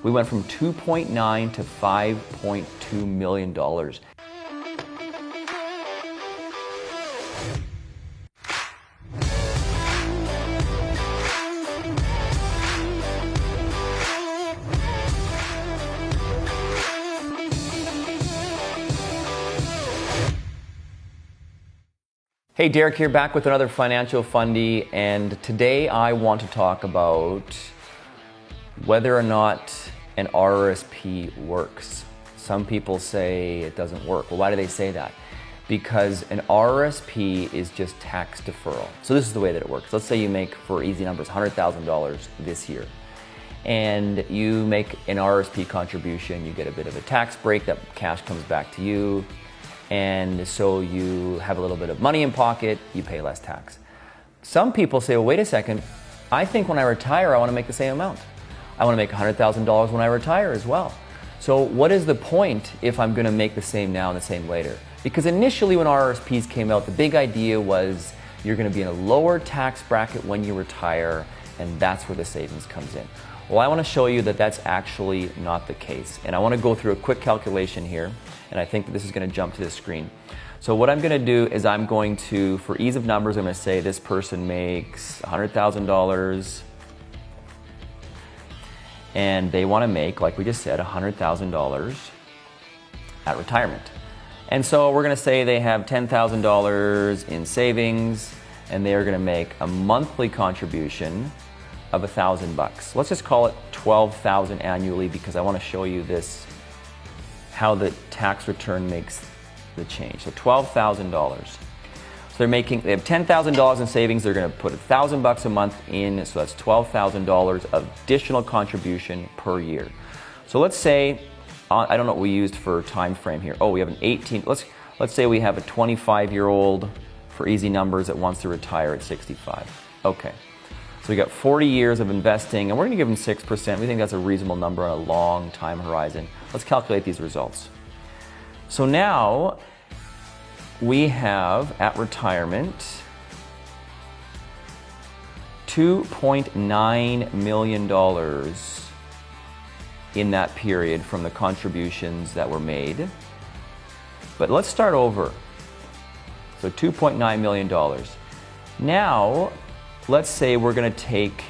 We went from $2.9 to $5.2 million. Hey, Derek here, back with another Financial Fundie, and today I want to talk about whether or not an RRSP works. Some people say it doesn't work. Well, why do they say that? Because an RRSP is just tax deferral. So this is the way that it works. Let's say you make, for easy numbers, $100,000 this year, and you make an RRSP contribution. You get a bit of a tax break, that cash comes back to you. And so you have a little bit of money in pocket, you pay less tax. Some people say, well, wait a second, I think when I retire, I want to make the same amount. I want to make $100,000 when I retire as well. So what is the point if I'm going to make the same now and the same later? Because initially when RRSPs came out, the big idea was you're going to be in a lower tax bracket when you retire, and that's where the savings comes in. Well, I want to show you that that's actually not the case. And I want to go through a quick calculation here. And I think that this is going to jump to the screen. So what I'm going to do is I'm going to, for ease of numbers, I'm going to say this person makes $100,000 and they want to make, like we just said, $100,000 at retirement. And so we're going to say they have $10,000 in savings and they are going to make a monthly contribution of $1,000. Let's just call it $12,000 annually because I want to show you this, how the tax return makes the change. So $12,000. So they have $10,000 in savings. They're going to put $1,000 a month in. So that's $12,000 of additional contribution per year. So let's say, I don't know what we used for time frame here. Oh, we have an 18. Let's say we have a 25-year-old, for easy numbers, that wants to retire at 65. Okay. So we got 40 years of investing, and we're going to give them 6%. We think that's a reasonable number on a long time horizon. Let's calculate these results. So now we have, at retirement, $2.9 million in that period from the contributions that were made. But let's start over. So $2.9 million. Now, let's say we're going to take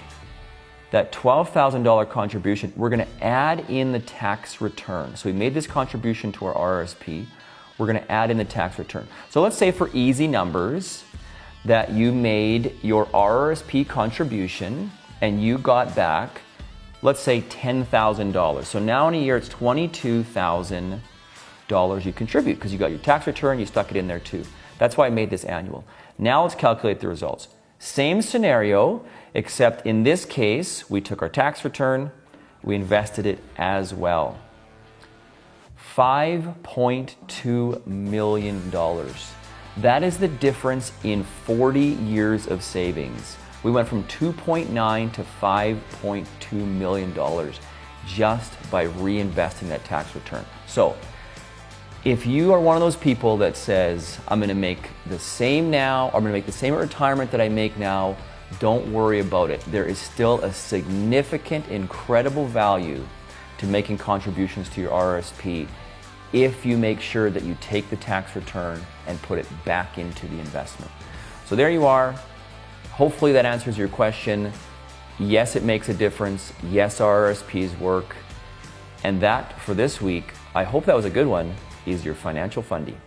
that $12,000 contribution, we're going to add in the tax return. So we made this contribution to our RRSP, we're going to add in the tax return. So let's say for easy numbers that you made your RRSP contribution and you got back, let's say $10,000. So now in a year it's $22,000 you contribute because you got your tax return, you stuck it in there too. That's why I made this annual. Now let's calculate the results. Same scenario, except in this case, we took our tax return, we invested it as well. $5.2 million. That is the difference in 40 years of savings. We went from $2.9 to $5.2 million just by reinvesting that tax return. So, if you are one of those people that says, I'm going to make the same now, or I'm going to make the same at retirement that I make now, don't worry about it. There is still a significant, incredible value to making contributions to your RRSP if you make sure that you take the tax return and put it back into the investment. So there you are. Hopefully that answers your question. Yes, it makes a difference. Yes, RRSPs work. And that, for this week, I hope that was a good one, is your Financial Fundie.